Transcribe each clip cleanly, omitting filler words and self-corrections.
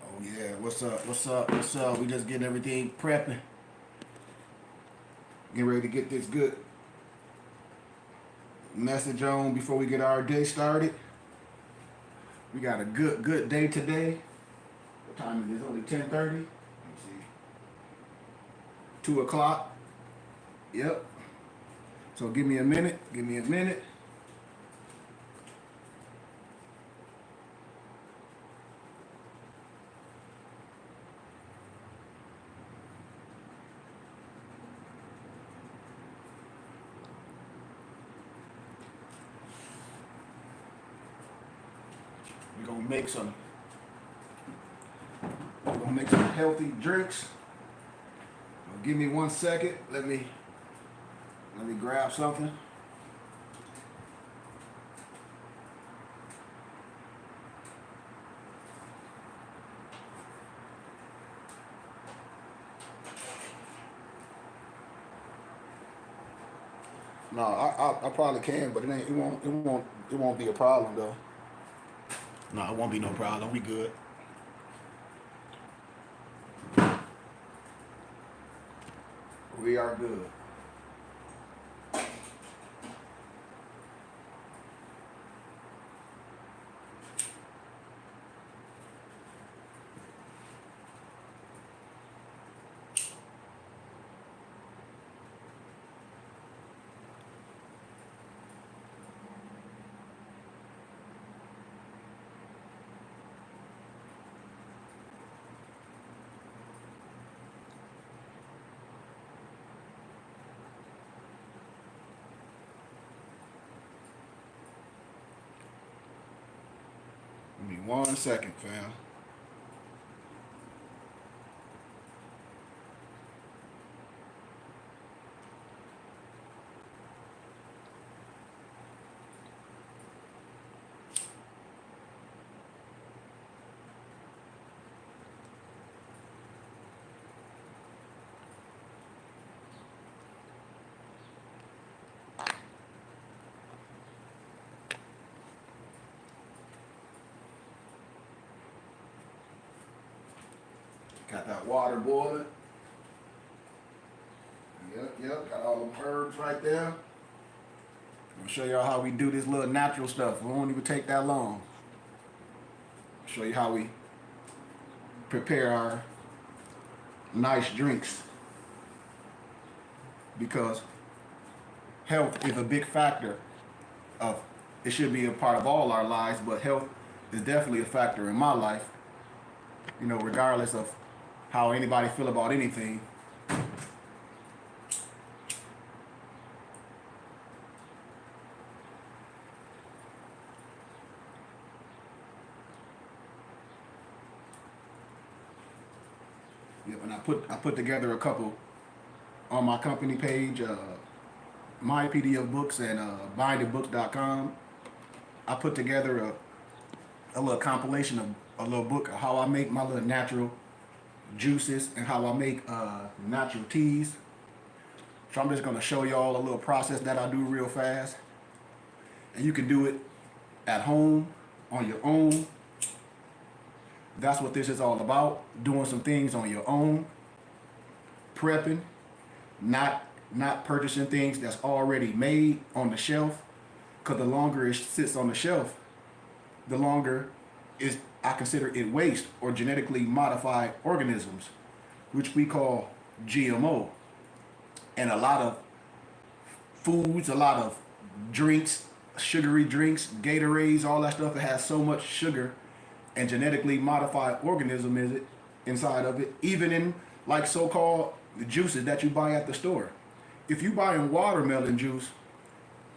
Oh yeah, what's up? What's up? What's up? We just getting everything prepping, getting ready to get this good message on before we get our day started. We got a good day today. What time is it? It's only 10:30. Let me see. 2 o'clock. Yep. So give me a minute. Give me a minute. We're gonna make some. We're gonna make some healthy drinks. Give me 1 second. Let me grab something. No, I probably can, but it won't be a problem though. No, it won't be no problem. We good. We are good. Give me 1 second, fam. Got that water boiling. Yep. Got all them herbs right there. I'm gonna show y'all how we do this little natural stuff. It won't even take that long. Show you how we prepare our nice drinks because health is a big factor of it should be a part of all our lives, but health is definitely a factor in my life. Regardless of how anybody feel about anything. Yep, and I put together a couple on my company page, my PDF books and bindedbooks.com. I put together a little compilation of a little book of how I make my little natural juices and how I make natural teas. So I'm just gonna show y'all a little process that I do real fast. And you can do it at home, on your own. That's what this is all about. Doing some things on your own. Prepping, not purchasing things that's already made on the shelf. Cause the longer it sits on the shelf, the longer is I consider it waste or genetically modified organisms, which we call GMO. And a lot of foods, a lot of drinks, sugary drinks, Gatorades, all that stuff, it has so much sugar and genetically modified organism is it inside of it, even in like so-called juices that you buy at the store. If you buy in watermelon juice,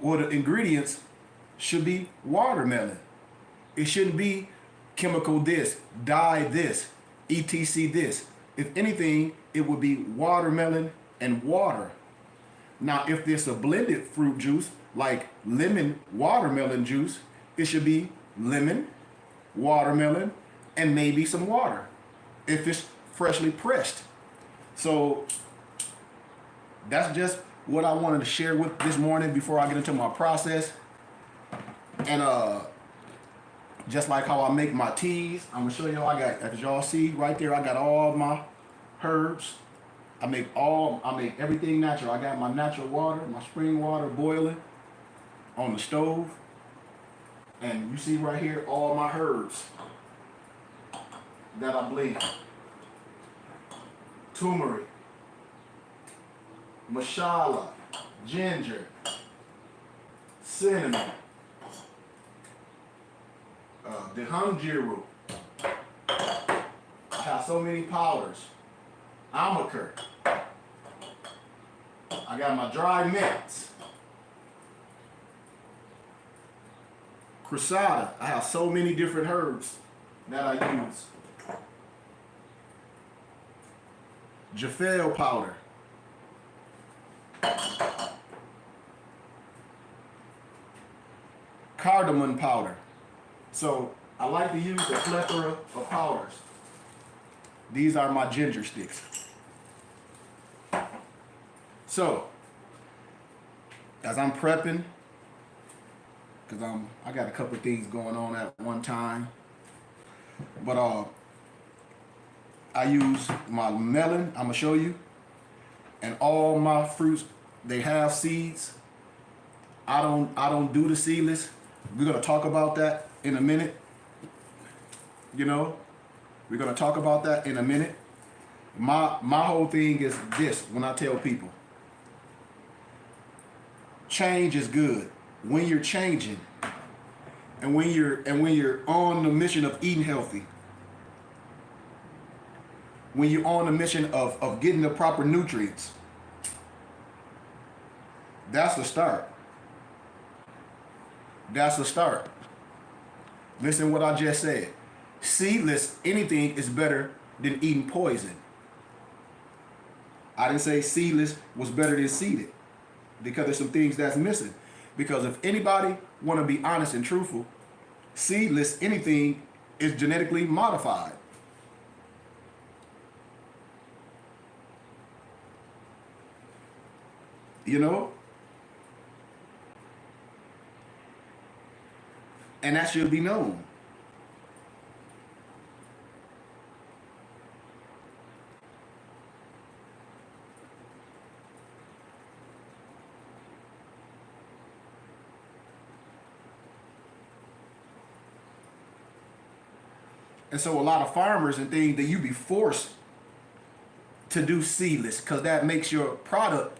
well, the ingredients should be watermelon. It shouldn't be chemical this, dye this, etc this. If anything, it would be watermelon and water. Now, if there's a blended fruit juice, like lemon watermelon juice, it should be lemon, watermelon, and maybe some water, if it's freshly pressed. So that's just what I wanted to share with this morning before I get into my process. And just like how I make my teas, I'm gonna show y'all. I got, as y'all see right there, I got all my herbs. I make everything natural. I got my natural water, my spring water boiling on the stove. And you see right here all my herbs that I blend. Turmeric, masala, ginger, cinnamon, dehumjiru. I have so many powders. Amakir. I got my dry mints. Cressata. I have so many different herbs that I use. Jaffel powder. Cardamom powder. So I like to use a plethora of powders. These are my ginger sticks. So as I'm prepping, because I got a couple of things going on at one time, but I use my melon. I'm gonna show you, and all my fruits, they have seeds. I don't do the seedless. We're gonna talk about that in a minute. You know, we're gonna talk about that in a minute. My whole thing is this: when I tell people, change is good. When you're changing, and when you're on the mission of eating healthy, when you're on the mission of getting the proper nutrients, that's the start. That's the start. Listen what I just said. Seedless, anything is better than eating poison. I didn't say seedless was better than seeded, because there's some things that's missing. Because if anybody want to be honest and truthful, seedless, anything is genetically modified. You know? And that should be known. And so a lot of farmers and things that you be forced to do seedless because that makes your product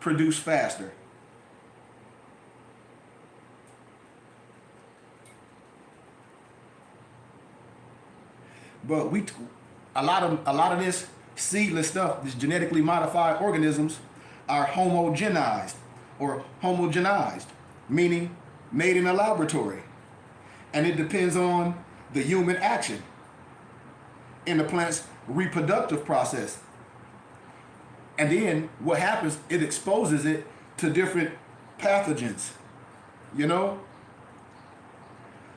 produce faster. But a lot of this seedless stuff, this genetically modified organisms, are homogenized, meaning made in a laboratory. And it depends on the human action in the plant's reproductive process. And then what happens, it exposes it to different pathogens, you know?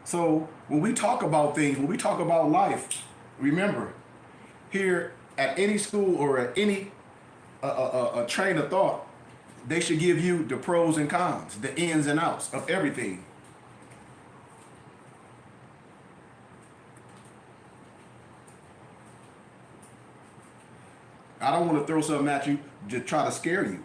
So when we talk about things, when we talk about life, remember, here at any school or at any a train of thought, they should give you the pros and cons, the ins and outs of everything. I don't want to throw something at you to try to scare you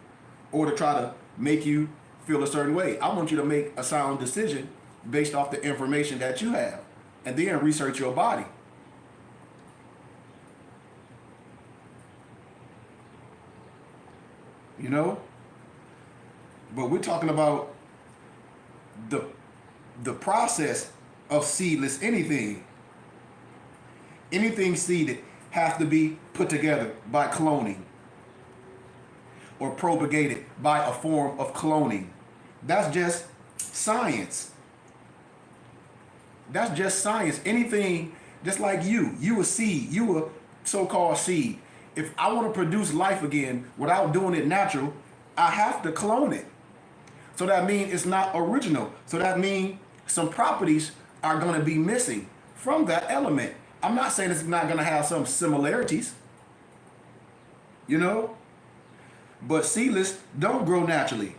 or to try to make you feel a certain way. I want you to make a sound decision based off the information that you have and then research your body. You know? But we're talking about the process of seedless anything. Anything seeded have to be put together by cloning or propagated by a form of cloning. That's just science. That's just science. Anything, just like you a seed, you a so-called seed. If I want to produce life again without doing it natural, I have to clone it. So that means it's not original. So that means some properties are going to be missing from that element. I'm not saying it's not going to have some similarities, you know, but seedless don't grow naturally.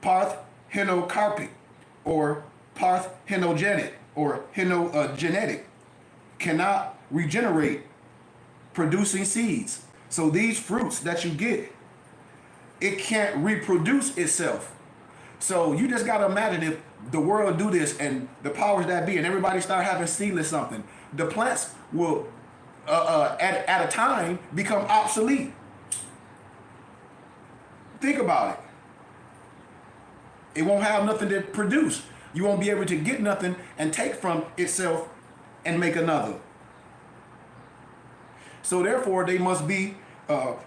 Parthenocarpic or parthenogenic or henogenetic cannot regenerate producing seeds. So these fruits that you get, it can't reproduce itself. So you just got to imagine if the world do this and the powers that be and everybody start having seedless something, the plants will at a time become obsolete. Think about it. It won't have nothing to produce. You won't be able to get nothing and take from itself and make another. So therefore they must be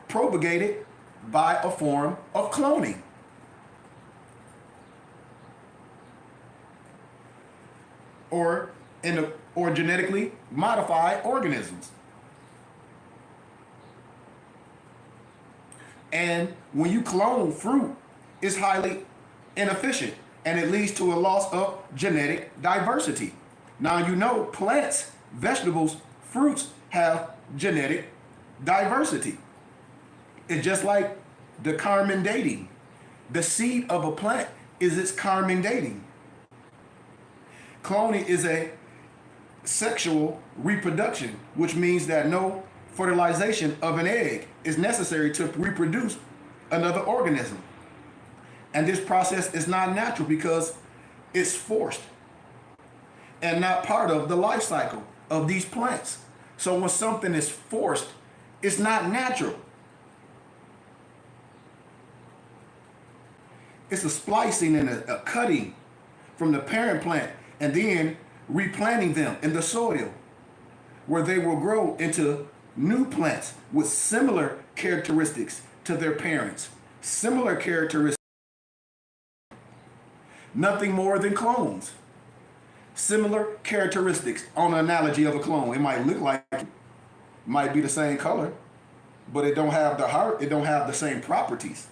propagated by a form of cloning. Or genetically modified organisms. And when you clone fruit, it's highly inefficient and it leads to a loss of genetic diversity. Now you know plants, vegetables, fruits have genetic diversity. It's just like the Carmen dating. The seed of a plant is its Carmen dating. Cloning is a sexual reproduction, which means that no fertilization of an egg is necessary to reproduce another organism. And this process is not natural because it's forced and not part of the life cycle of these plants. So when something is forced, it's not natural. It's a splicing and a cutting from the parent plant and then replanting them in the soil where they will grow into new plants with similar characteristics to their parents. Similar characteristics. Nothing more than clones. Similar characteristics on an analogy of a clone. It might look like it, might be the same color, but it don't have the heart, it don't have the same properties.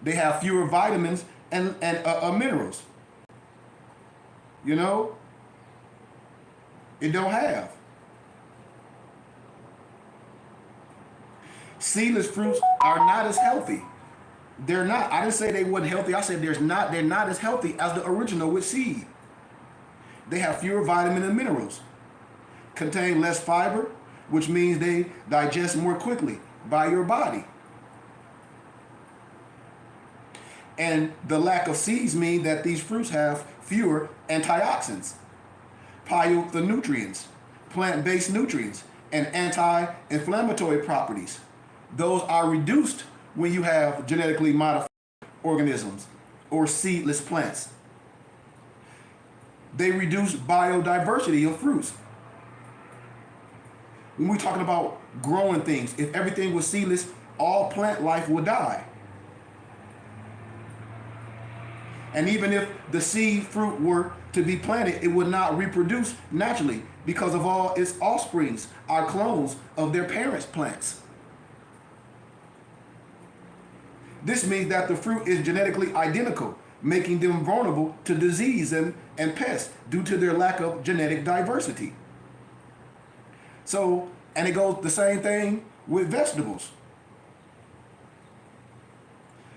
They have fewer vitamins and minerals. You know, it don't have. Seedless fruits are not as healthy. They're not. I didn't say they weren't healthy. I said they're not as healthy as the original with seed. They have fewer vitamins and minerals, contain less fiber, which means they digest more quickly by your body. And the lack of seeds mean that these fruits have fewer antioxidants, phytonutrients, plant-based nutrients, and anti-inflammatory properties. Those are reduced when you have genetically modified organisms or seedless plants. They reduce biodiversity of fruits. When we're talking about growing things, if everything was seedless, all plant life would die. And even if the seed fruit were to be planted, it would not reproduce naturally because of all its offsprings are clones of their parents' plants. This means that the fruit is genetically identical, making them vulnerable to disease and and pests due to their lack of genetic diversity. So, and it goes the same thing with vegetables.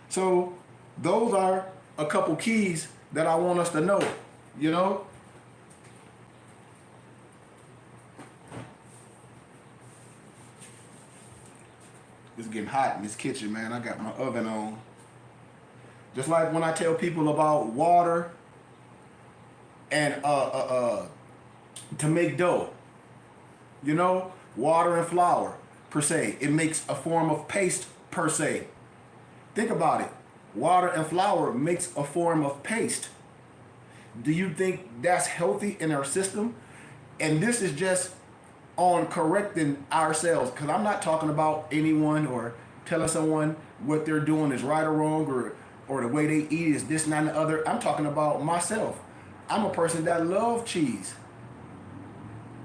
So, those are a couple keys that I want us to know, you know? It's getting hot in this kitchen, man. I got my oven on. Just like when I tell people about water and to make dough, you know, water and flour per se, it makes a form of paste per se. Think about it. Water and flour makes a form of paste. Do you think that's healthy in our system? And this is just on correcting ourselves, because I'm not talking about anyone or telling someone what they're doing is right or wrong, or the way they eat is this, and that, and the other. I'm talking about myself. I'm a person that loves cheese.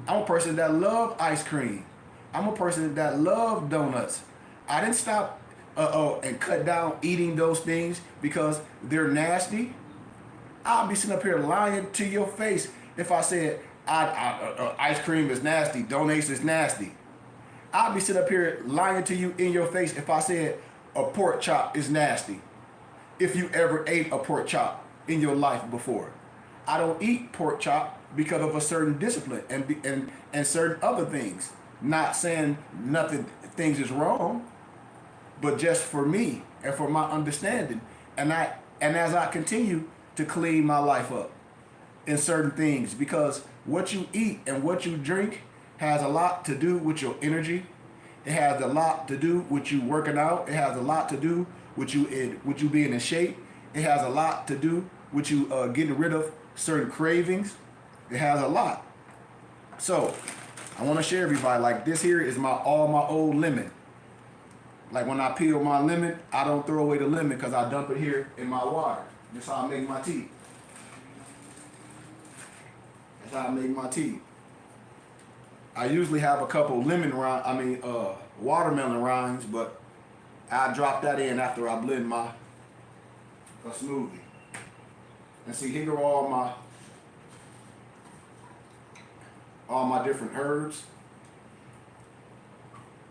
I'm a person that loves ice cream. I'm a person that loves donuts. I didn't stop and cut down eating those things because they're nasty. I'll be sitting up here lying to your face if I said ice cream is nasty, donuts is nasty. I'll be sitting up here lying to you in your face if I said a pork chop is nasty. If you ever ate a pork chop in your life before. I don't eat pork chop because of a certain discipline and certain other things. Not saying nothing things is wrong, but just for me and for my understanding. And as I continue to clean my life up in certain things, because what you eat and what you drink has a lot to do with your energy. It has a lot to do with you working out. It has a lot to do with you being in shape. It has a lot to do with you getting rid of certain cravings. It has a lot. So I want to share everybody, like, this here is all my old lemon. Like, when I peel my lemon, I don't throw away the lemon because I dump it here in my water. That's how I make my tea. That's how I make my tea. I usually have a couple watermelon rinds, but I drop that in after I blend a smoothie. And see, here are all my different herbs.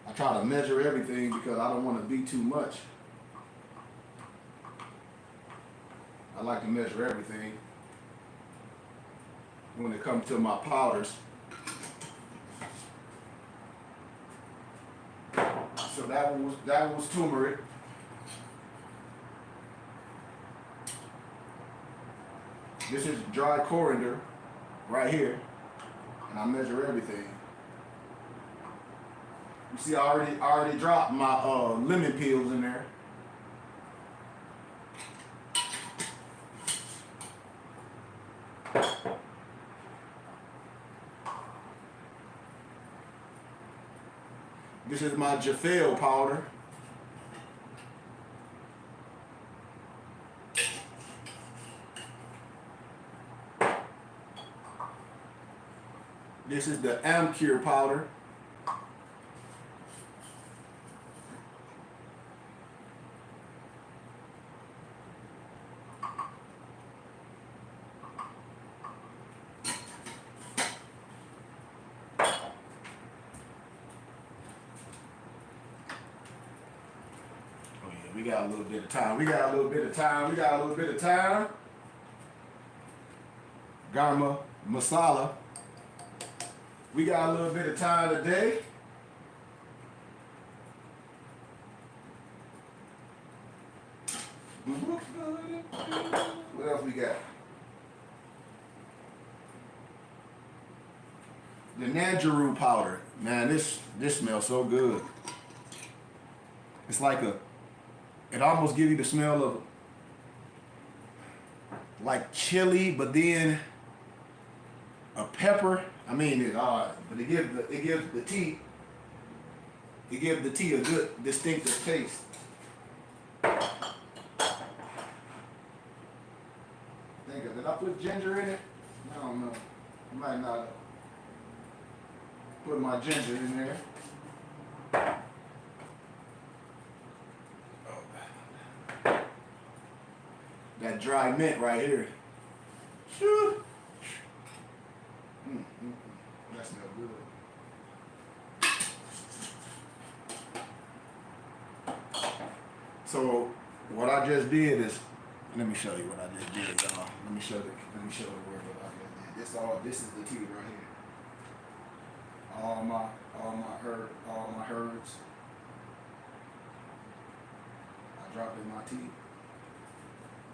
I try to measure everything because I don't want to be too much. I like to measure everything when it comes to my powders. So that was turmeric. This is dry coriander right here, and I measure everything. You see, I already dropped my lemon peels in there. This is my Jafel powder. This is the Amcure powder. We got a little bit of time. Garma masala. We got a little bit of time today. What else we got? The Nanjuru powder. Man, this smells so good. It's like it almost gives you the smell of like chili, but then a pepper. I mean, but it gives the tea a good distinctive taste. Did I put ginger in it? I don't know. I might not put my ginger in there. That dry mint right here. Whew. that smells good. So what I just did is, let me show you what I just did, y'all. Let me show the word what I just did. This is the tea right here. All my herbs. I dropped in my tea.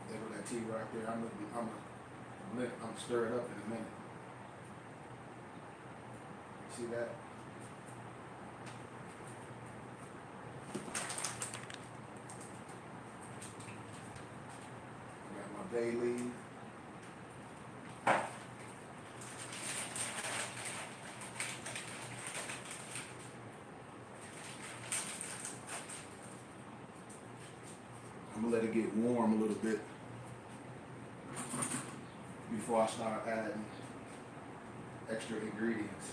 There with that tea right there. I'm gonna stir it up in a minute. See that? Got my bay leaf. I'm gonna let it get warm a little bit before I start adding extra ingredients.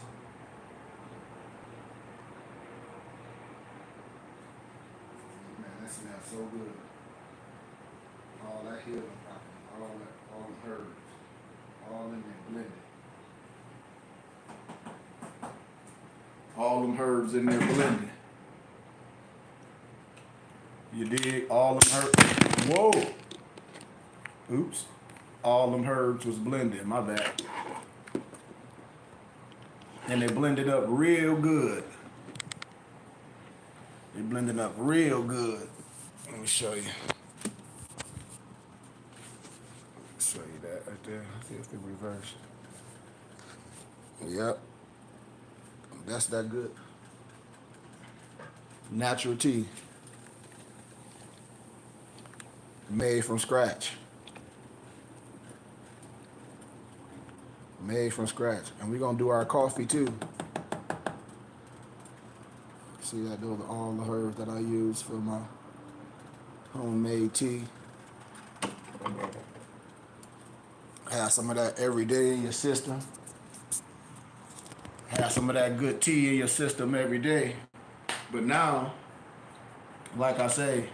Man, that smells so good. All that healing property, all the herbs, all in there blended. All them herbs in there blended. You dig? All them herbs. Whoa! Oops. All them herbs was blended. My bad. And they blended up real good. They blended up real good. Let me show you. Show you that right there. See if they reverse. Yep. That's that good. Natural tea. Made from scratch. Made from scratch. And we're gonna do our coffee too. See that? Those are all the herbs that I use for my homemade tea. Have some of that every day in your system. Have some of that good tea in your system every day. But now, like I say,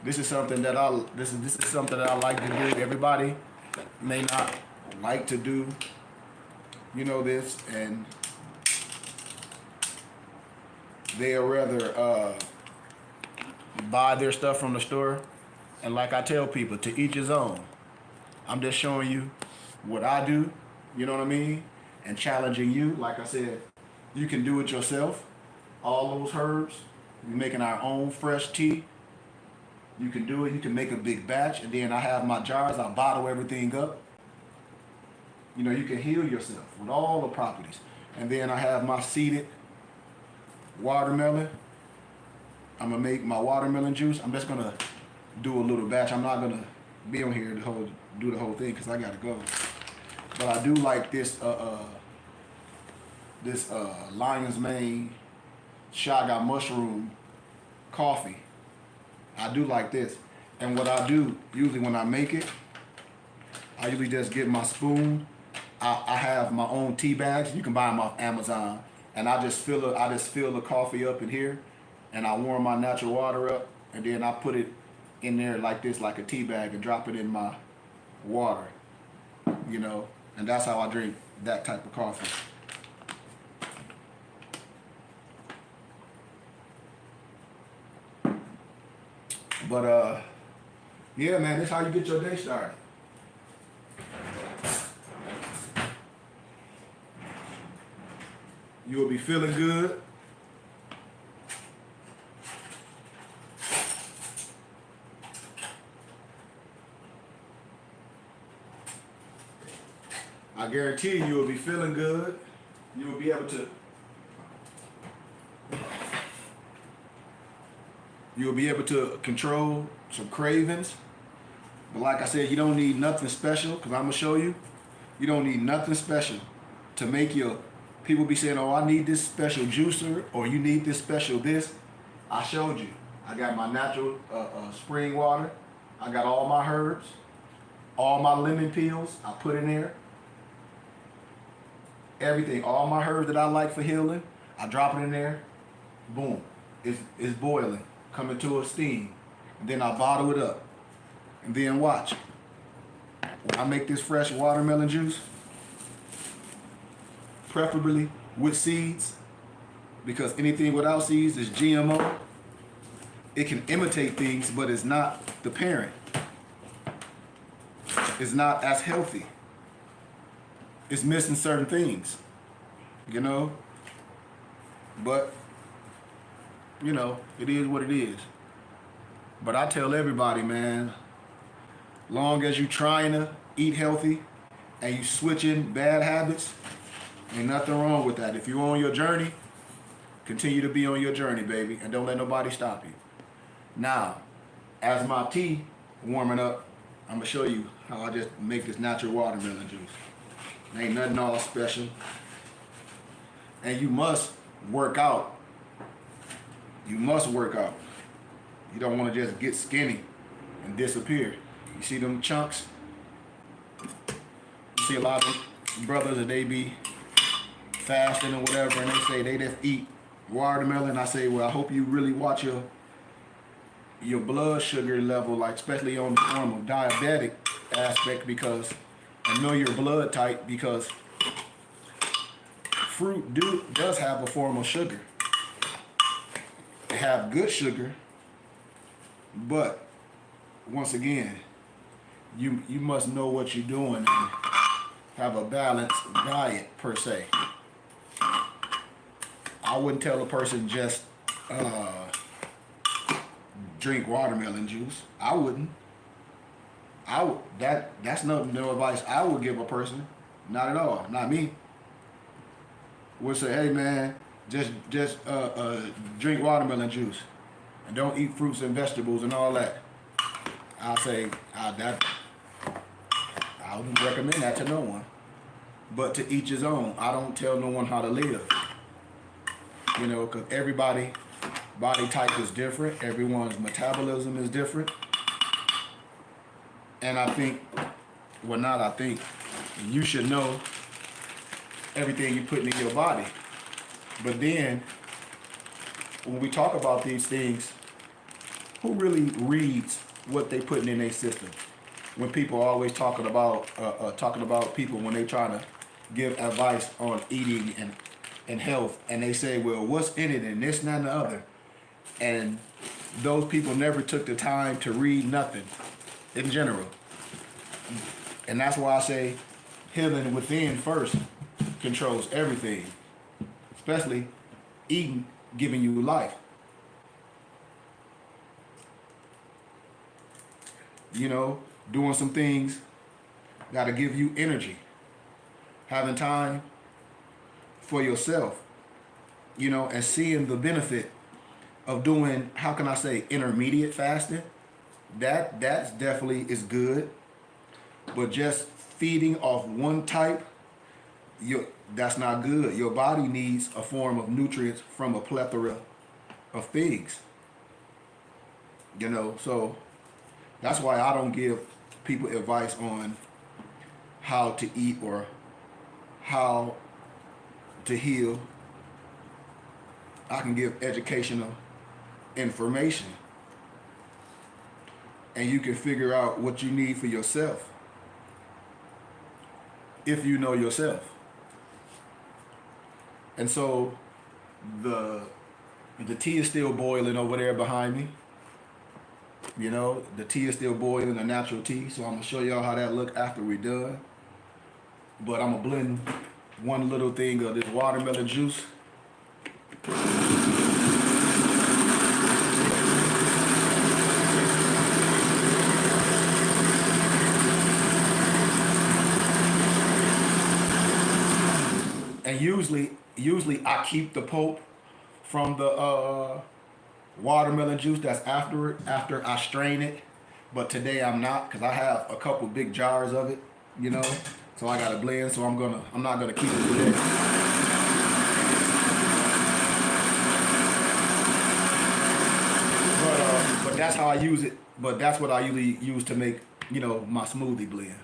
this is something that I like to do. Everybody may not like to do, this, and they'll rather buy their stuff from the store. And like I tell people, to each his own. I'm just showing you what I do, you know what I mean? And challenging you. Like I said, you can do it yourself. All those herbs, we're making our own fresh tea. You can do it. You can make a big batch, and then I have my jars. I bottle everything up. You can heal yourself with all the properties. And then I have my seeded watermelon. I'm gonna make my watermelon juice. I'm just gonna do a little batch. I'm not gonna be on here to do the whole thing because I gotta go. But I do like this Lion's Mane Chaga mushroom coffee. I do like this. And what I do, usually when I make it, I usually just get my spoon. I have my own tea bags. You can buy them off Amazon. And I just fill the coffee up in here, and I warm my natural water up, and then I put it in there like this, like a tea bag, and drop it in my water, and that's how I drink that type of coffee. But yeah, man, this is how you get your day started. You will be feeling good. I guarantee you will be feeling good. You will be able to control some cravings. But like I said, you don't need nothing special, because I'm going to show you. You don't need nothing special to make your... People be saying, oh, I need this special juicer, or you need this special this. I showed you. I got my natural spring water. I got all my herbs, all my lemon peels I put in there. Everything, all my herbs that I like for healing, I drop it in there. Boom. It's boiling, coming to a steam. And then I bottle it up. And then watch. When I make this fresh watermelon juice, preferably with seeds, because anything without seeds is GMO. It can imitate things, but it's not the parent. It's not as healthy. It's missing certain things, you know? But, you know, it is what it is. But I tell everybody, man, long as you trying to eat healthy and you switching bad habits, ain't nothing wrong with that. If you're on your journey, continue to be on your journey, baby, and don't let nobody stop you. Now, as my tea warming up, I'm gonna show you how I just make this natural watermelon juice. Ain't nothing all special. And you must work out. You must work out. You don't want to just get skinny and disappear. You see them chunks? You see a lot of brothers that they be fasting or whatever, and they say they just eat watermelon. I say, well, I hope you really watch your blood sugar level, like especially on the form of diabetic aspect, because and know your blood type, because fruit does have a form of sugar. They have good sugar, but once again, you must know what you're doing and have a balanced diet per se. I wouldn't tell a person just drink watermelon juice. I wouldn't. That's no advice I would give a person. Not at all. Not me. Would say, hey man, just drink watermelon juice and don't eat fruits and vegetables and all that. I'll say I wouldn't recommend that to no one. But to each his own. I don't tell no one how to live. You know, because everybody body type is different. Everyone's metabolism is different. And I think, well, not I think, you should know everything you're putting in your body. But then, when we talk about these things, who really reads what they putting in their system? When people are always talking about people when they try to give advice on eating and health, and they say, well, what's in it and this and that and the other, and those people never took the time to read nothing in general. And that's why I say healing within first controls everything, especially eating, giving you life. You know, doing some things gotta give you energy. Having time for yourself, you know, and seeing the benefit of doing, how can I say, intermediate fasting. That's definitely is good. But just feeding off one type, that's not good. Your body needs a form of nutrients from a plethora of things. You know, so that's why I don't give people advice on how to eat or how to heal. I can give educational information, and you can figure out what you need for yourself if you know yourself. And so the tea is still boiling over there behind me. You know, the tea is still boiling, the natural tea. So I'm gonna show y'all how that look after we're done. But I'm gonna blend one little thing of this watermelon juice. And usually I keep the pulp from the watermelon juice that's after I strain it. But today I'm not, because I have a couple big jars of it, you know. So I gotta blend, so I'm not gonna keep it today. But that's how I use it. But that's what I usually use to make, you know, my smoothie blend.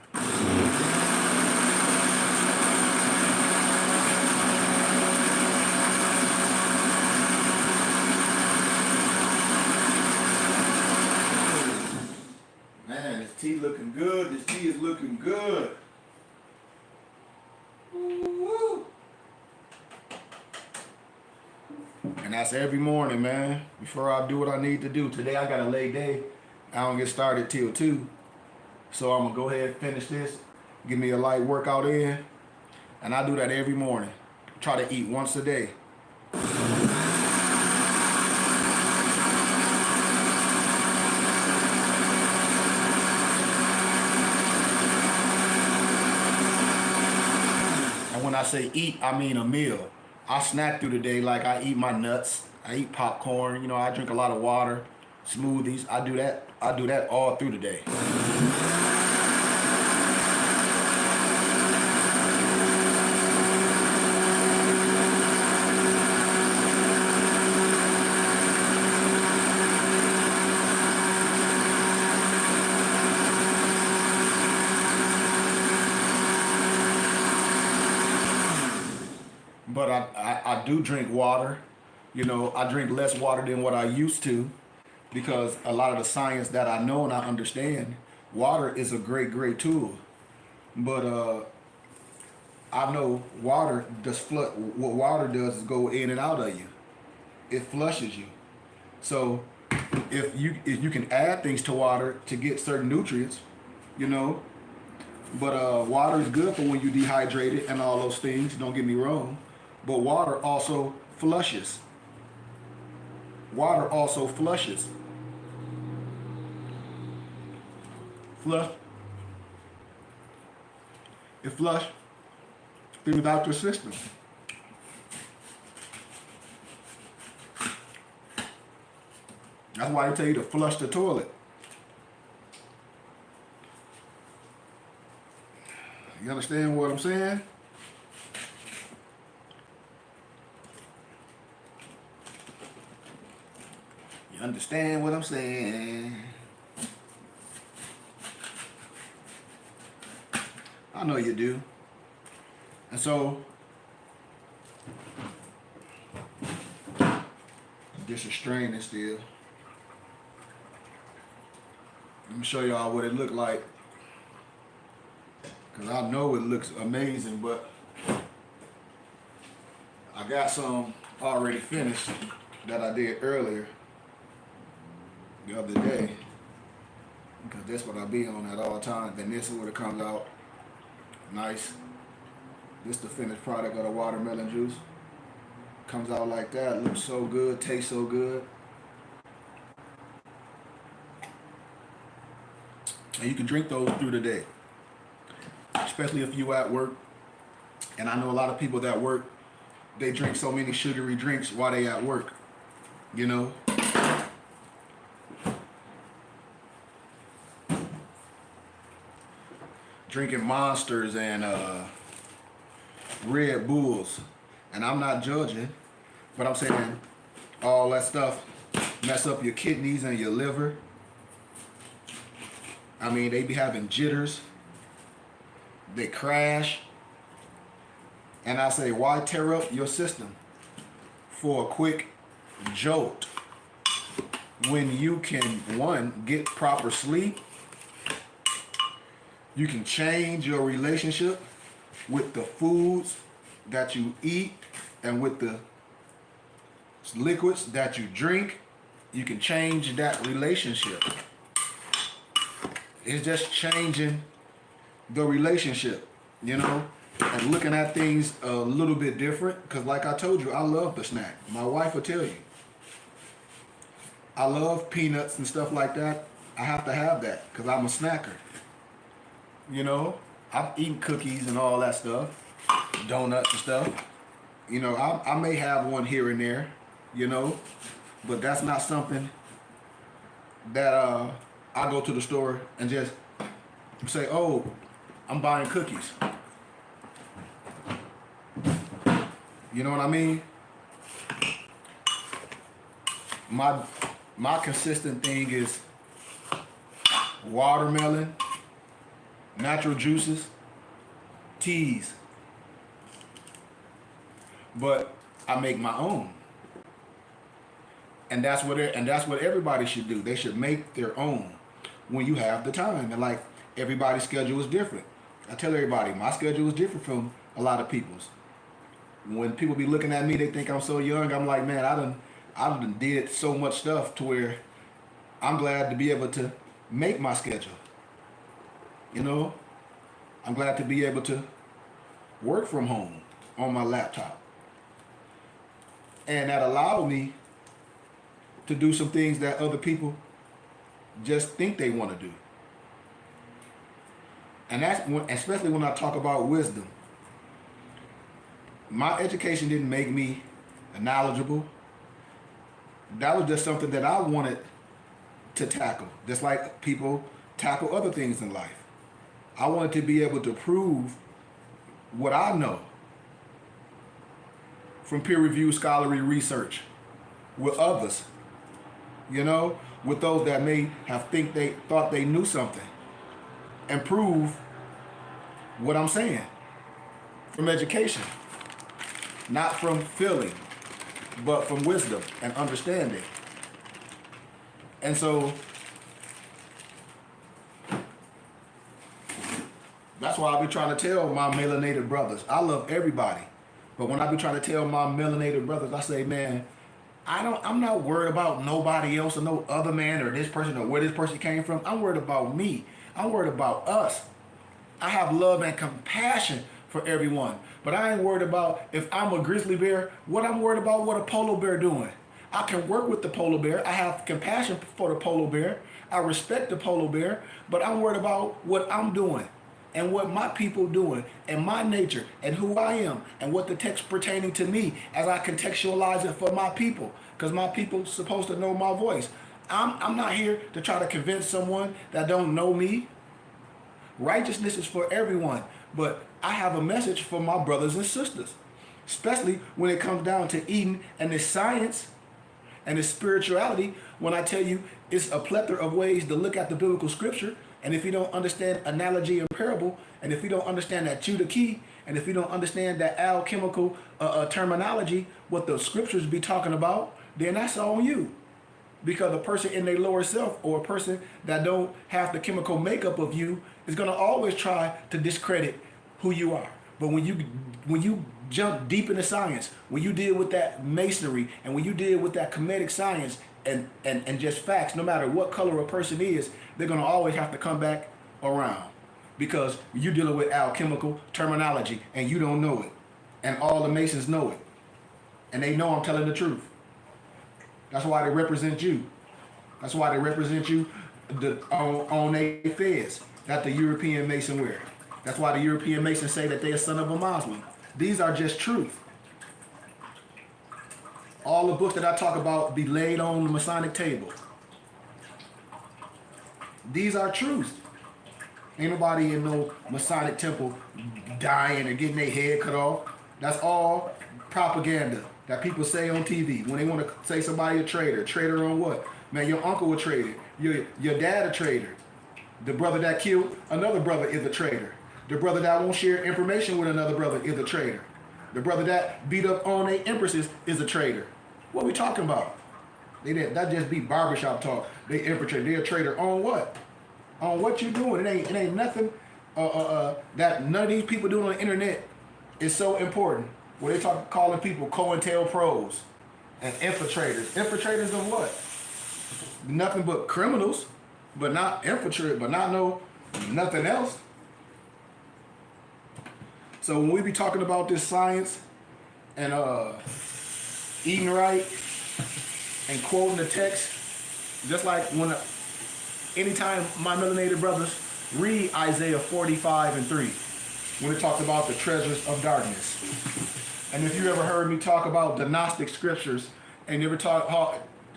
Tea looking good. This tea is looking good. Woo-woo. And that's every morning, man. Before I do what I need to do. Today I got a late day. I don't get started till 2. So I'm gonna go ahead and finish this. Give me a light workout in. And I do that every morning. Try to eat once a day. And when I say eat, I mean a meal. I snack through the day, like I eat my nuts, I eat popcorn, I drink a lot of water, smoothies. I do that. I do that all through the day. But I do drink water. I drink less water than what I used to because a lot of the science that I know and I understand, water is a great, great tool. But I know water does what water does is go in and out of you. It flushes you. So if you can add things to water to get certain nutrients, you know. But water is good for when you dehydrated and all those things. Don't get me wrong. But water also flushes. Water also flushes. Flush. It flush throughout your system. That's why they tell you to flush the toilet. You understand what I'm saying? You understand what I'm saying? I know you do. And so, this is straining still. Let me show y'all what it looked like. Because I know it looks amazing, but I got some already finished that I did earlier the other day. Because that's what I be on at all times. And this is what it comes out. Nice. This is the finished product of the watermelon juice. Comes out like that. Looks so good. Tastes so good. And you can drink those through the day. Especially if you at work. And I know a lot of people that work, they drink so many sugary drinks while they at work. Drinking Monsters and Red Bulls. And I'm not judging, but I'm saying all that stuff mess up your kidneys and your liver. I mean, they be having jitters. They crash. And I say, why tear up your system for a quick jolt when you can, one, get proper sleep? You can change your relationship with the foods that you eat and with the liquids that you drink. You can change that relationship. It's just changing the relationship, and looking at things a little bit different. Because like I told you, I love the snack. My wife will tell you. I love peanuts and stuff like that. I have to have that because I'm a snacker. I've eaten cookies and all that stuff, donuts and stuff. I may have one here and there, but that's not something that I go to the store and just say, oh, I'm buying cookies. You know what I mean? My consistent thing is watermelon, natural juices, teas. But I make my own. And that's what everybody should do. They should make their own when you have the time. And like everybody's schedule is different. I tell everybody my schedule is different from a lot of people's. When people be looking at me, they think I'm so young. I'm like, man, I done did so much stuff to where I'm glad to be able to make my schedule. You know, I'm glad to be able to work from home on my laptop. And that allowed me to do some things that other people just think they want to do. And that's when, especially when I talk about wisdom. My education didn't make me knowledgeable. That was just something that I wanted to tackle, just like people tackle other things in life. I wanted to be able to prove what I know from peer-reviewed scholarly research with others, you know, with those that may have thought they knew something, and prove what I'm saying from education, not from feeling, but from wisdom and understanding. And so that's why I be trying to tell my melanated brothers, I love everybody. But when I be trying to tell my melanated brothers, I say, man, I'm not worried about nobody else or no other man or this person or where this person came from. I'm worried about me. I'm worried about us. I have love and compassion for everyone. But I ain't worried about if I'm a grizzly bear, what I'm worried about what a polar bear doing. I can work with the polar bear. I have compassion for the polar bear. I respect the polar bear, but I'm worried about what I'm doing and what my people doing and my nature and who I am and what the text pertaining to me as I contextualize it for my people, because my people supposed to know my voice. I'm not here to try to convince someone that don't know me. Righteousness is for everyone, but I have a message for my brothers and sisters, especially when it comes down to eating and the science and the spirituality. When I tell you it's a plethora of ways to look at the biblical scripture, and if you don't understand analogy and parable, and if you don't understand that the key, and if you don't understand that alchemical terminology, what the scriptures be talking about, then that's on you. Because a person in their lower self or a person that don't have the chemical makeup of you is going to always try to discredit who you are. But when you jump deep into science, when you deal with that masonry and when you deal with that comedic science and just facts, no matter what color a person is, they're going to always have to come back around. Because you're dealing with alchemical terminology and you don't know it. And all the Masons know it. And they know I'm telling the truth. That's why they represent you. That's why they represent you on their fez that the European Mason wear. That's why the European Masons say that they're a son of a Muslim. These are just truth. All the books that I talk about be laid on the Masonic table. These are truths. Ain't nobody in no Masonic temple dying or getting their head cut off. That's all propaganda that people say on TV when they want to say somebody a traitor. Traitor on what? Man, your uncle a traitor. Your dad a traitor. The brother that killed another brother is a traitor. The brother that won't share information with another brother is a traitor. The brother that beat up on their empresses is a traitor. What are we talking about? That just be barbershop talk. They infiltrate. They're a traitor on what? On what you doing? It ain't nothing that none of these people doing on the internet is so important. Where they calling people COINTELPROs and infiltrators. Infiltrators of what? Nothing but criminals, but not infiltrate, but not know nothing else. So when we be talking about this science and eating right and quoting the text, just like anytime my melanated brothers read Isaiah 45:3, when it talks about the treasures of darkness. And if you ever heard me talk about the Gnostic scriptures, and you ever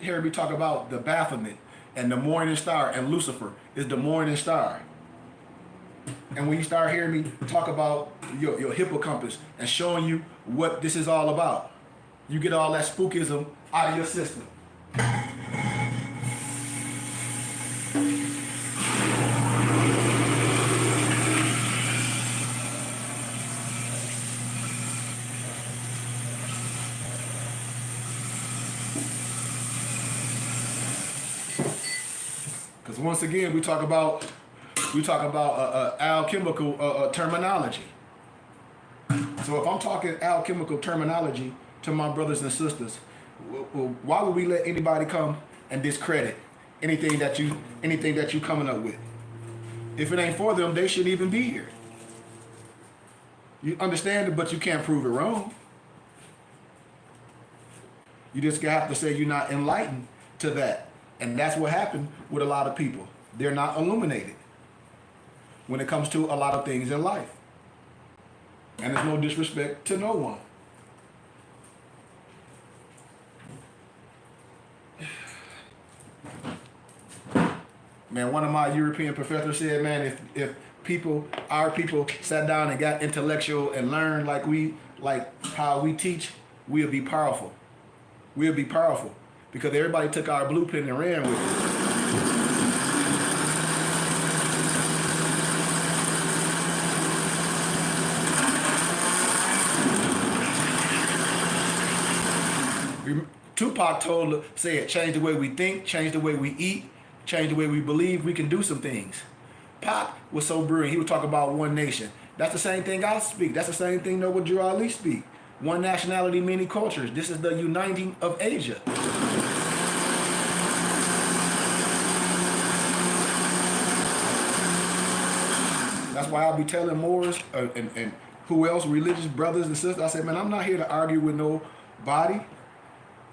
hear me talk about the Baphomet and the morning star, and Lucifer is the morning star. And when you start hearing me talk about your hippocampus and showing you what this is all about, you get all that spookism out of your system. Because once again, we talk about alchemical terminology. So if I'm talking alchemical terminology to my brothers and sisters, why would we let anybody come and discredit anything that you coming up with? If it ain't for them, they shouldn't even be here. You understand it, but you can't prove it wrong. You just have to say you're not enlightened to that. And that's what happened with a lot of people. They're not illuminated when it comes to a lot of things in life. And there's no disrespect to no one. Man, one of my European professors said, man, if our people sat down and got intellectual and learned like how we teach, we'll be powerful. We'll be powerful. Because everybody took our blueprint and ran with it. Tupac said, change the way we think, change the way we eat, change the way we believe, we can do some things. Pac was so brilliant, he would talk about one nation. That's the same thing I speak. That's the same thing Noble Drew Ali speak. One nationality, many cultures. This is the uniting of Asia. That's why I'll be telling Moors and who else, religious brothers and sisters, I said, man, I'm not here to argue with nobody,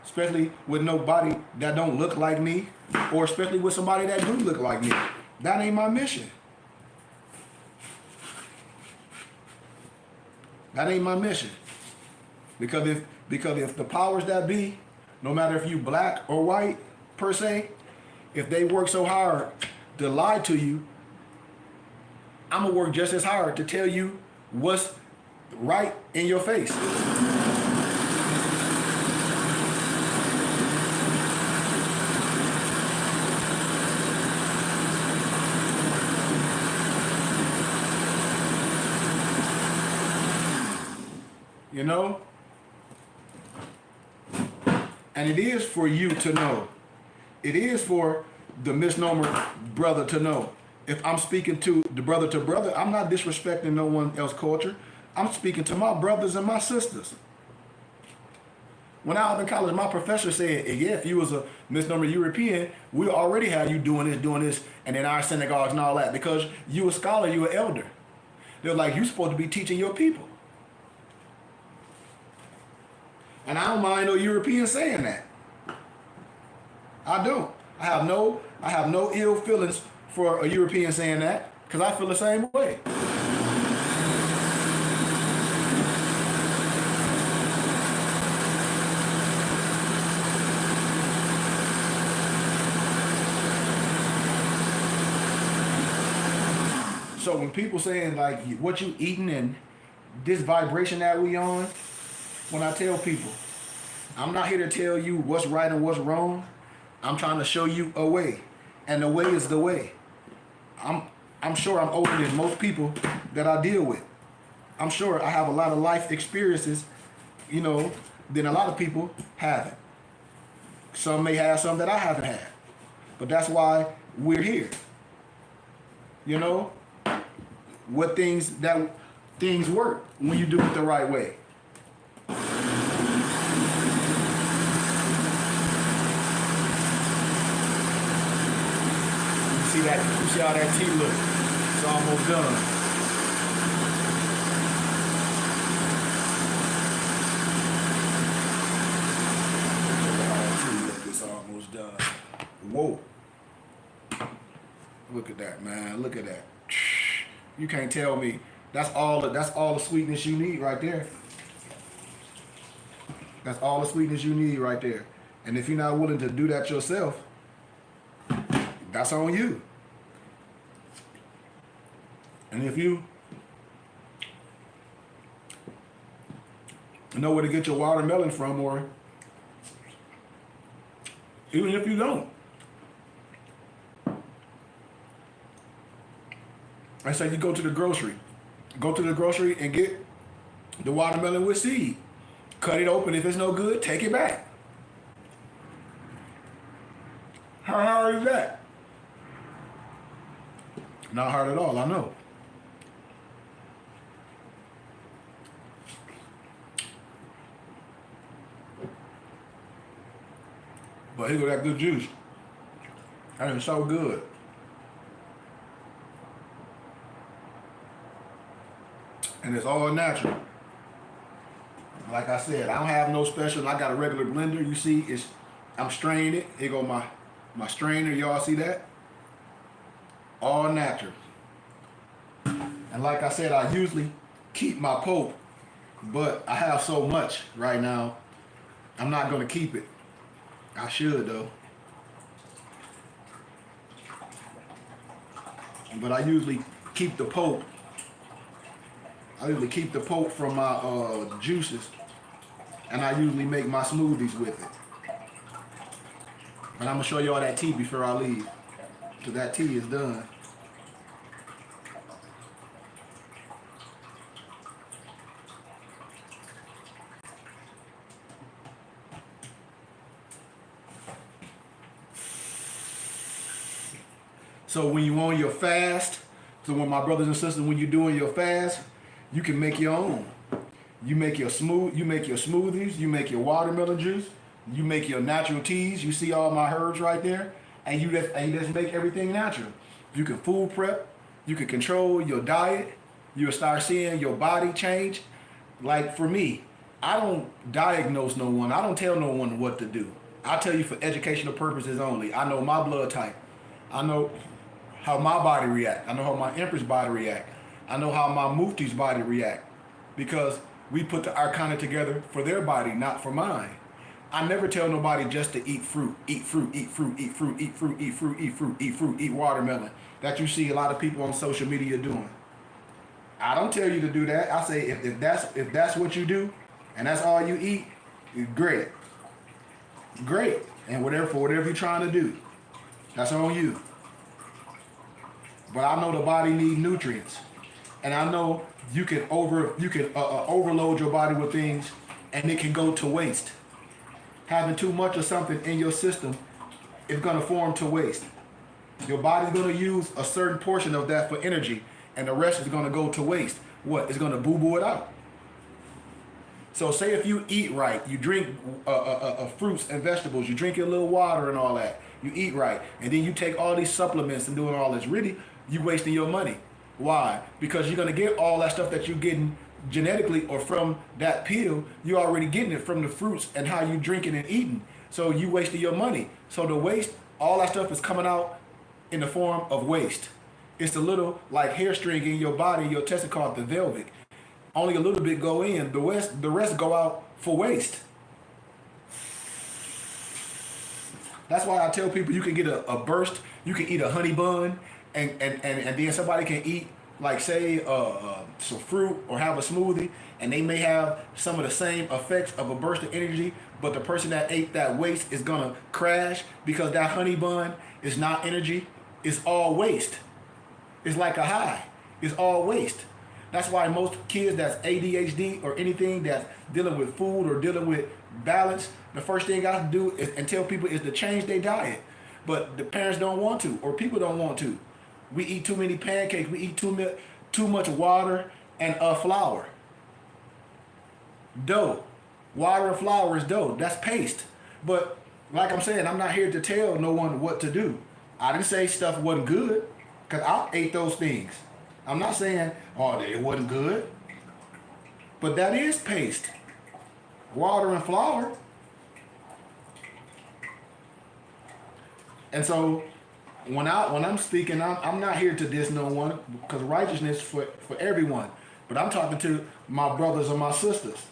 especially with nobody that don't look like me, or especially with somebody that do look like me. That ain't my mission. That ain't my mission. Because if the powers that be, no matter if you black or white per se, if they work so hard to lie to you, I'm gonna work just as hard to tell you what's right in your face. You know? And it is for you to know. It is for the misnomer brother to know. If I'm speaking to brother, I'm not disrespecting no one else's culture. I'm speaking to my brothers and my sisters. When I was in college, my professor said, yeah, if you was a misnomer European, we already have you doing this, and in our synagogues and all that, because you a scholar, you an elder. They're like, you're supposed to be teaching your people. And I don't mind no European saying that. I don't. I have no ill feelings for a European saying that, because I feel the same way. So when people saying like what you eating and this vibration that we on, when I tell people, I'm not here to tell you what's right and what's wrong. I'm trying to show you a way. And the way is the way. I'm sure I'm older than most people that I deal with. I'm sure I have a lot of life experiences, than a lot of people haven't. Some may have some that I haven't had. But that's why we're here. What things work when you do it the right way. You see how that tea look? It's almost done. It's almost done. Whoa. Look at that, man. Look at that. You can't tell me. That's all the sweetness you need right there. That's all the sweetness you need right there. And if you're not willing to do that yourself, that's on you. And if you know where to get your watermelon from, or even if you don't, I say you go to the grocery and get the watermelon with seed. Cut it open. If it's no good, take it back. How hard is that? Not hard at all, I know. But here go that good juice. That is so good. And it's all natural. Like I said, I don't have no special. I got a regular blender. You see, I'm straining it. Here go my strainer. Y'all see that? All natural. And like I said, I usually keep my pulp, but I have so much right now, I'm not gonna keep it. I should though. But I usually keep the pulp. I usually keep the pulp from my juices, and I usually make my smoothies with it. And I'm gonna show y'all that tea before I leave, because that tea is done. So when you on your fast, so when my brothers and sisters, when you're doing your fast, you can make your own. You make your smoothies, you make your watermelon juice, you make your natural teas. You see all my herbs right there, and you just make everything natural. You can food prep, you can control your diet, you'll start seeing your body change. Like for me, I don't diagnose no one, I don't tell no one what to do. I tell you for educational purposes only. I know my blood type. I know how my body react. I know how my empress body react. I know how my mufti's body react, because we put the arcana together for their body, not for mine. I never tell nobody just to eat fruit, eat fruit, eat fruit, eat fruit, eat fruit, eat fruit, eat fruit, eat fruit, eat watermelon. That you see a lot of people on social media doing. I don't tell you to do that. I say if that's what you do, and that's all you eat, great, great, and whatever you're trying to do, that's on you. But I know the body needs nutrients, and I know you can overload your body with things, and it can go to waste. Having too much of something in your system is gonna form to waste. Your body's gonna use a certain portion of that for energy, and the rest is gonna go to waste. What? It's gonna boo-boo it out. So say if you eat right, you drink fruits and vegetables, you drink your little water and all that, you eat right, and then you take all these supplements and doing all this, really, you wasting your money. Why? Because you're gonna get all that stuff that you're getting genetically or from that pill. You're already getting it from the fruits and how you drinking and eating. So you wasted your money. So the waste, all that stuff is coming out in the form of waste. It's a little like hair string in your body, your testicles called the velvet. Only a little bit go in. The rest go out for waste. That's why I tell people you can get a burst, you can eat a honey bun, and then somebody can eat, like say some fruit or have a smoothie, and they may have some of the same effects of a burst of energy, but the person that ate that waste is gonna crash, because that honey bun is not energy, it's all waste. It's like a high, it's all waste. That's why most kids that's ADHD or anything that's dealing with food or dealing with balance, the first thing I do is, and tell people, is to change their diet. But the parents don't want to, or people don't want to. We eat too many pancakes, we eat too much water and flour. Dough. Water and flour is dough. That's paste. But like I'm saying, I'm not here to tell no one what to do. I didn't say stuff wasn't good, because I ate those things. I'm not saying, oh, it wasn't good. But that is paste. Water and flour. And so when I'm speaking, I'm not here to diss no one, because righteousness for everyone. But I'm talking to my brothers and my sisters.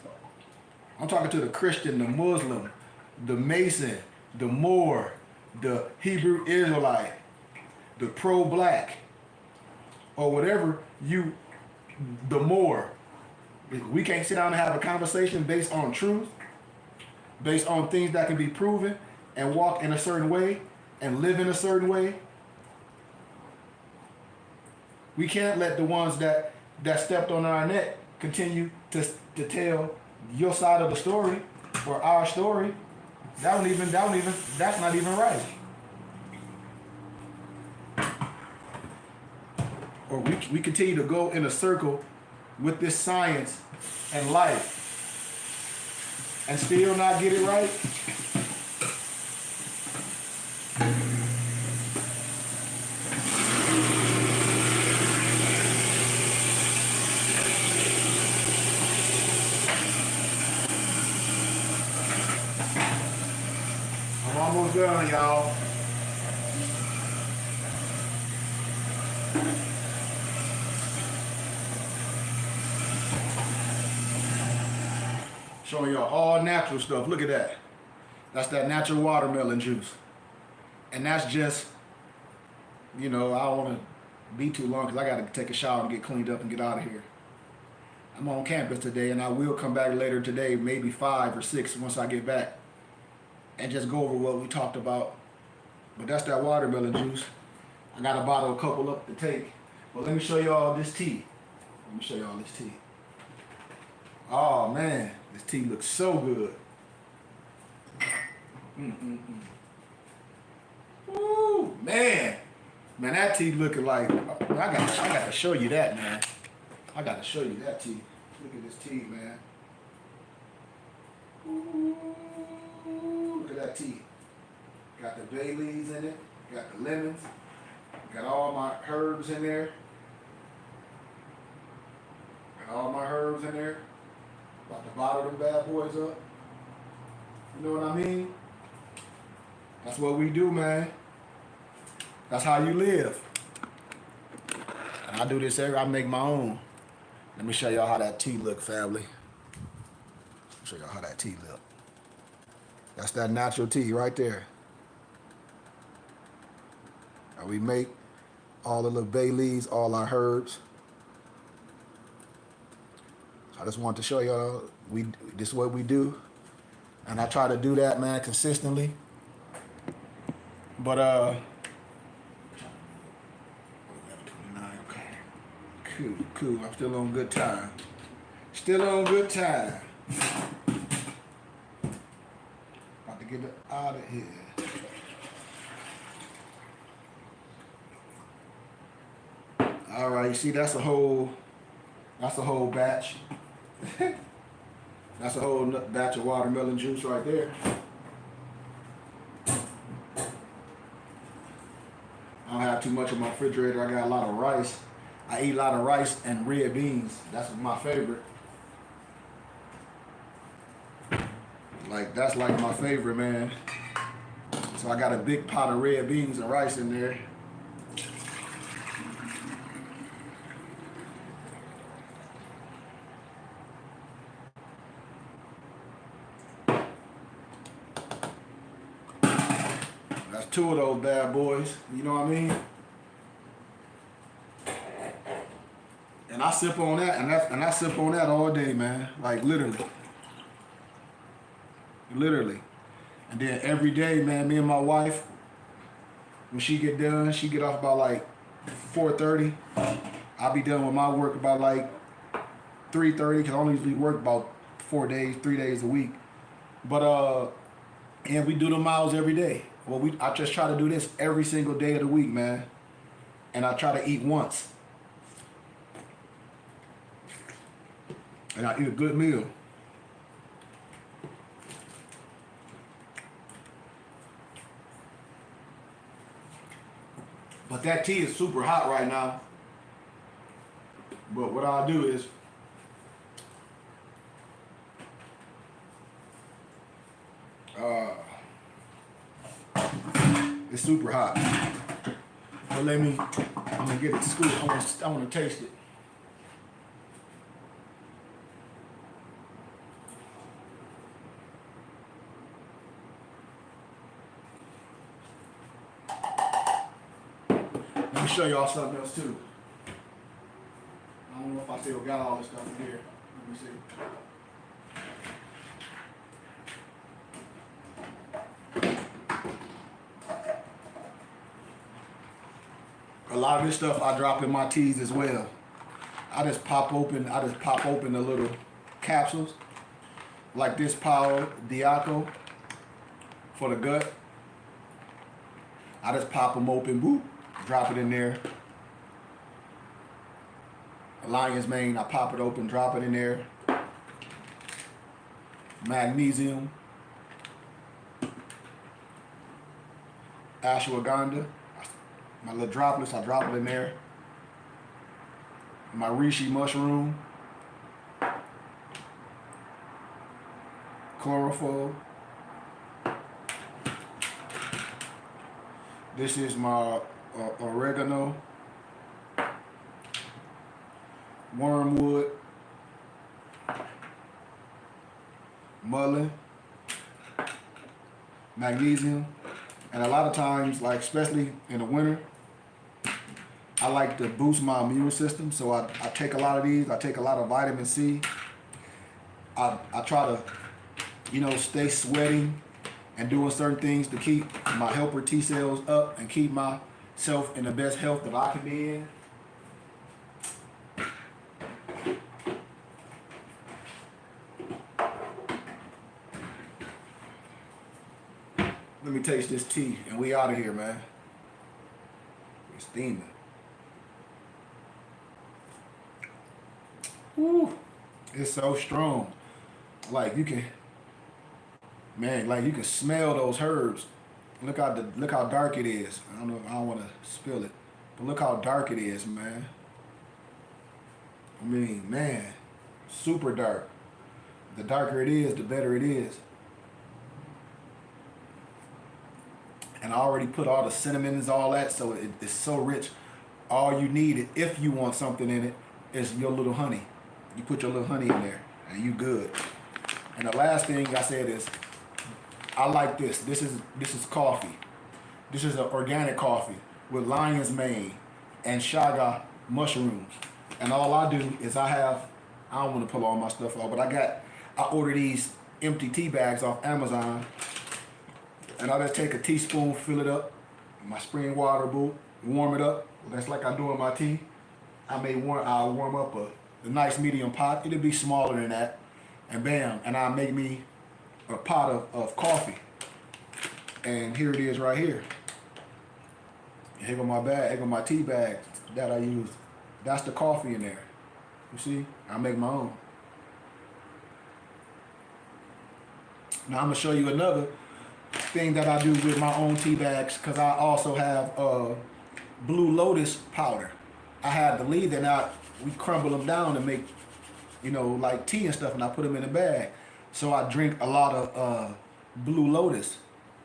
I'm talking to the Christian, the Muslim, the Mason, the Moor, the Hebrew Israelite, the pro-black, or whatever the Moor. We can't sit down and have a conversation based on truth, based on things that can be proven, and walk in a certain way and live in a certain way. We can't let the ones that stepped on our neck continue to tell your side of the story or our story. That's not even right. Or we continue to go in a circle with this science and life and still not get it right. Almost done, y'all. Showing y'all all natural stuff. Look at that. That's that natural watermelon juice. And that's just, you know, I don't want to be too long because I got to take a shower and get cleaned up and get out of here. I'm on campus today, and I will come back later today, maybe 5 or 6 once I get back, and just go over what we talked about. But that's that watermelon juice. I got a bottle, a couple up to take. But let me show y'all this tea. Let me show y'all this tea. Oh man, this tea looks so good. Ooh, man. Man, that tea looking like, I got to show you that, man. I got to show you that tea. Look at this tea, man. Ooh, look at that tea. Got the bay leaves in it. Got the lemons. Got all my herbs in there. Got all my herbs in there. About to bottle them bad boys up. You know what I mean? That's what we do, man. That's how you live. And I do this I make my own. Let me show y'all how that tea look, family. Show y'all how that tea look. That's that natural tea right there. And we make all the little bay leaves, all our herbs. I just want to show y'all this is what we do. And I try to do that, man, consistently. But 11:29, okay. Cool. I'm still on good time. Still on good time. About to get it out of here. All right, you see that's a whole batch. That's a whole batch of watermelon juice right there. I don't have too much in my refrigerator. I got a lot of rice. I eat a lot of rice and red beans. That's my favorite. That's like my favorite, man. So I got a big pot of red beans and rice in there. That's 2 of those bad boys. You know what I mean? And I sip on that, and I sip on that all day, man. Like literally. And then every day, man, me and my wife, when she get done, she get off about like 4:30. I'll be done with my work about like 3:30, because I only usually work about 3 days a week. But and we do the miles every day. Well, I just try to do this every single day of the week, man. And I try to eat once. And I eat a good meal. But that tea is super hot right now. But what I'll do is, it's super hot. But I'm gonna get it scooped. I want to taste it. Let me show y'all something else too. I don't know if I still got all this stuff in here. Let me see. A lot of this stuff I drop in my teas as well. I just pop open the little capsules, like this Palo Diaco for the gut. I just pop them open, boop, drop it in there. Lion's mane, I pop it open, drop it in there. Magnesium, ashwagandha, my little droplets, I drop it in there. My reishi mushroom, chlorophyll, This is my oregano, wormwood, mullein, magnesium, and a lot of times, like especially in the winter, I like to boost my immune system. So I take a lot of these. I take a lot of vitamin C. I try to, stay sweating and doing certain things to keep my helper T cells up and keep myself in the best health that I can be in. Let me taste this tea and we out of here, man. It's steaming. Woo. It's so strong. Like you can smell those herbs. Look how dark it is. I don't want to spill it, but look how dark it is, man. I mean, man, super dark. The darker it is, the better it is. And I already put all the cinnamons, all that, so it's so rich. All you need, if you want something in it, is your little honey. You put your little honey in there, and you good. And the last thing I said is, I like this. This is coffee. This is an organic coffee with lion's mane and chaga mushrooms. And all I do is I don't want to pull all my stuff off, but I order these empty tea bags off Amazon. And I just take a teaspoon, fill it up, my spring water bowl, warm it up. That's like I do in my tea. I'll warm up a nice medium pot. It'll be smaller than that. And bam, and I'll make me a pot of coffee. And here it is right here. Here go my bag, here go my tea bag that I use. That's the coffee in there. You see? I make my own. Now I'm gonna show you another thing that I do with my own tea bags, because I also have Blue Lotus powder. I have the leaf, and we crumble them down and make, like tea and stuff, and I put them in a bag. So I drink a lot of Blue Lotus,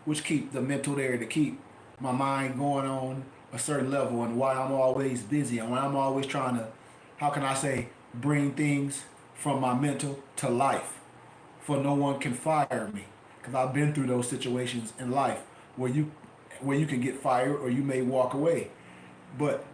which keep the mental there, to keep my mind going on a certain level, and why I'm always busy, and why I'm always trying to, how can I say, bring things from my mental to life. For no one can fire me. Because I've been through those situations in life where you can get fired or you may walk away. But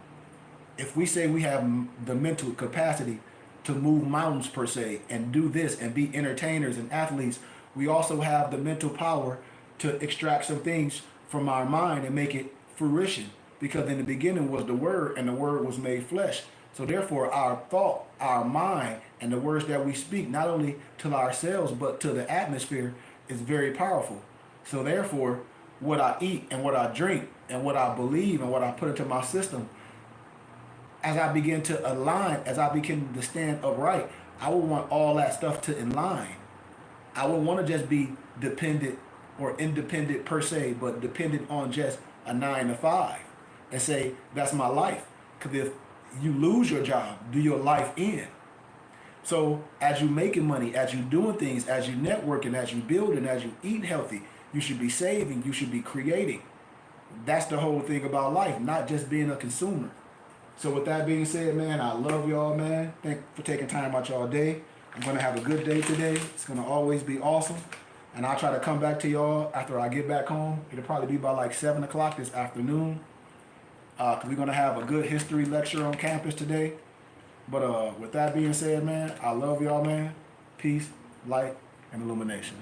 if we say we have the mental capacity to move mountains per se and do this and be entertainers and athletes, we also have the mental power to extract some things from our mind and make it fruition. Because in the beginning was the Word, and the Word was made flesh. So therefore our thought, our mind, and the words that we speak, not only to ourselves but to the atmosphere, is very powerful. So therefore, what I eat and what I drink and what I believe and what I put into my system, as I begin to align, as I begin to stand upright, I would want all that stuff to align. I would want to just be dependent or independent per se, but dependent on just a 9 to 5 and say, that's my life. Because if you lose your job, do your life end? So as you making money, as you doing things, as you networking, as you building, as you eat healthy, you should be saving, you should be creating. That's the whole thing about life, not just being a consumer. So with that being said, man, I love y'all, man. Thank you for taking time out y'all day. I'm going to have a good day today. It's going to always be awesome. And I'll try to come back to y'all after I get back home. It'll probably be by like 7 o'clock this afternoon. We're going to have a good history lecture on campus today. But with that being said, man, I love y'all, man. Peace, light, and illumination.